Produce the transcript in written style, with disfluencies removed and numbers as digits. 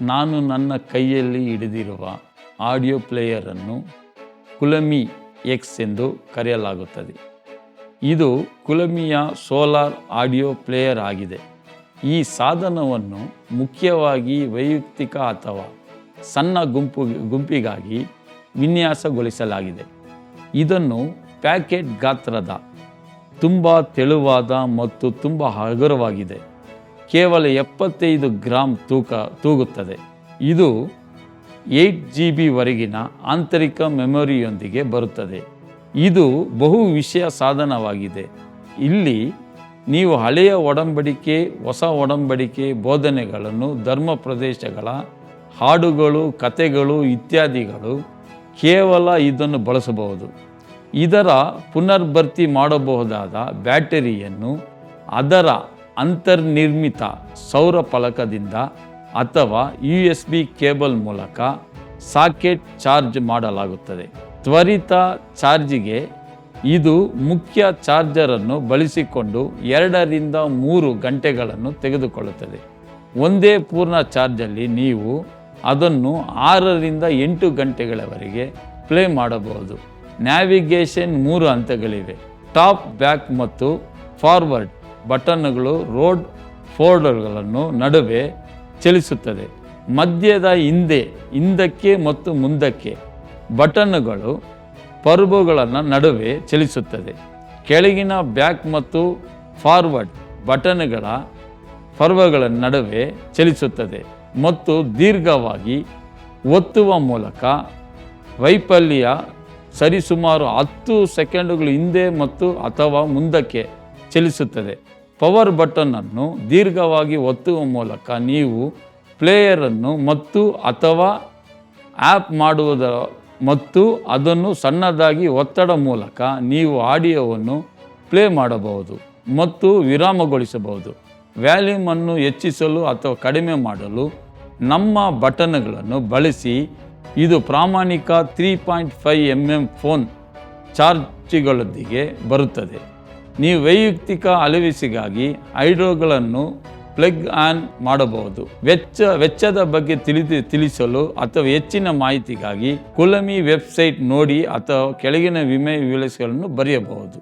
ನಾನು ನನ್ನ ಕೈಯಲ್ಲಿ ಹಿಡಿದಿರುವ ಆಡಿಯೋ ಪ್ಲೇಯರನ್ನು ಕುಲಮಿ ಎಕ್ಸ್ ಎಂದು ಕರೆಯಲಾಗುತ್ತದೆ. ಇದು ಕುಲಮಿಯ ಸೋಲಾರ್ ಆಡಿಯೋ ಪ್ಲೇಯರ್ ಆಗಿದೆ. ಈ ಸಾಧನವನ್ನು ಮುಖ್ಯವಾಗಿ ವೈಯಕ್ತಿಕ ಅಥವಾ ಸಣ್ಣ ಗುಂಪಿಗಾಗಿ ವಿನ್ಯಾಸಗೊಳಿಸಲಾಗಿದೆ. ಇದನ್ನು ಪ್ಯಾಕೆಟ್ ಗಾತ್ರದ, ತುಂಬ ತೆಳುವಾದ ಮತ್ತು ತುಂಬ ಹಗುರವಾಗಿದೆ. ಕೇವಲ 75 ಗ್ರಾಂ ತೂಗುತ್ತದೆ. ಇದು 8 GB ವರೆಗಿನ ಆಂತರಿಕ ಮೆಮೊರಿಯೊಂದಿಗೆ ಬರುತ್ತದೆ. ಇದು ಬಹು ವಿಷಯ ಸಾಧನವಾಗಿದೆ. ಇಲ್ಲಿ ನೀವು ಹಳೆಯ ಒಡಂಬಡಿಕೆ, ಹೊಸ ಒಡಂಬಡಿಕೆ ಬೋಧನೆಗಳನ್ನು, ಧರ್ಮ ಪ್ರದೇಶಗಳ ಹಾಡುಗಳು, ಕಥೆಗಳು ಇತ್ಯಾದಿಗಳು ಕೇವಲ ಇದನ್ನು ಬಳಸಬಹುದು. ಇದರ ಪುನರ್ಭರ್ತಿ ಮಾಡಬಹುದಾದ ಬ್ಯಾಟರಿಯನ್ನು ಅದರ ಅಂತರ್ನಿರ್ಮಿತ ಸೌರ ಫಲಕದಿಂದ ಅಥವಾ USB ಕೇಬಲ್ ಮೂಲಕ ಸಾಕೆಟ್ ಚಾರ್ಜ್ ಮಾಡಲಾಗುತ್ತದೆ. ತ್ವರಿತ ಚಾರ್ಜಿಗೆ ಇದು ಮುಖ್ಯ ಚಾರ್ಜರನ್ನು ಬಳಸಿಕೊಂಡು 2 ರಿಂದ 3 ಗಂಟೆಗಳನ್ನು ತೆಗೆದುಕೊಳ್ಳುತ್ತದೆ. ಒಂದೇ ಪೂರ್ಣ ಚಾರ್ಜಲ್ಲಿ ನೀವು ಅದನ್ನು 6 ರಿಂದ 8 ಗಂಟೆಗಳವರೆಗೆ ಪ್ಲೇ ಮಾಡಬಹುದು. ನ್ಯಾವಿಗೇಷನ್ 3 ಹಂತಗಳಿವೆ. ಟಾಪ್, ಬ್ಯಾಕ್ ಮತ್ತು ಫಾರ್ವರ್ಡ್ ಬಟನ್ಗಳು ರೋಡ್ ಫೋಲ್ಡರ್ಗಳನ್ನು ನಡುವೆ ಚಲಿಸುತ್ತದೆ. ಮಧ್ಯದ ಹಿಂದಕ್ಕೆ ಮತ್ತು ಮುಂದಕ್ಕೆ ಬಟನ್ಗಳು ಪರ್ಬುಗಳನ್ನು ನಡುವೆ ಚಲಿಸುತ್ತದೆ. ಕೆಳಗಿನ ಬ್ಯಾಕ್ ಮತ್ತು ಫಾರ್ವರ್ಡ್ ಬಟನ್ಗಳ ಪರ್ಬುಗಳ ನಡುವೆ ಚಲಿಸುತ್ತದೆ ಮತ್ತು ದೀರ್ಘವಾಗಿ ಒತ್ತುವ ಮೂಲಕ ವೈಫಲ್ಯ ಸರಿಸುಮಾರು 10 ಸೆಕೆಂಡುಗಳು ಹಿಂದೆ ಮತ್ತು ಅಥವಾ ಮುಂದಕ್ಕೆ ಚಲಿಸುತ್ತದೆ. ಪವರ್ ಬಟನನ್ನು ದೀರ್ಘವಾಗಿ ಒತ್ತುವ ಮೂಲಕ ನೀವು ಪ್ಲೇಯರನ್ನು ಮತ್ತು ಅಥವಾ ಆಫ್ ಮಾಡುವುದರ ಮತ್ತು ಅದನ್ನು ಸಣ್ಣದಾಗಿ ಒತ್ತಡ ಮೂಲಕ ನೀವು ಆಡಿಯೋವನ್ನು ಪ್ಲೇ ಮಾಡಬಹುದು ಮತ್ತು ವಿರಾಮಗೊಳಿಸಬಹುದು. ವ್ಯಾಲ್ಯೂಮನ್ನು ಹೆಚ್ಚಿಸಲು ಅಥವಾ ಕಡಿಮೆ ಮಾಡಲು ನಮ್ಮ ಬಟನ್ಗಳನ್ನು ಬಳಸಿ. ಇದು ಪ್ರಾಮಾಣಿಕ 3.5mm ಫೋನ್ ಚಾರ್ಜ್ಗಳೊಂದಿಗೆ ಬರುತ್ತದೆ. ನೀವು ವೈಯಕ್ತಿಕ ಅಳವಡಿಕೆಗಾಗಿ ಹೈಡ್ರೋಗಳನ್ನು ಪ್ಲಗ್ ಆನ್ ಮಾಡಬಹುದು. ವೆಚ್ಚದ ಬಗ್ಗೆ ತಿಳಿಸಲು ಅಥವಾ ಹೆಚ್ಚಿನ ಮಾಹಿತಿಗಾಗಿ ಕುಲಮಿ ವೆಬ್ಸೈಟ್ ನೋಡಿ ಅಥವಾ ಕೆಳಗಿನ ವಿಮೆ ವಿಳಾಸಗಳನ್ನು ಬರೆಯಬಹುದು.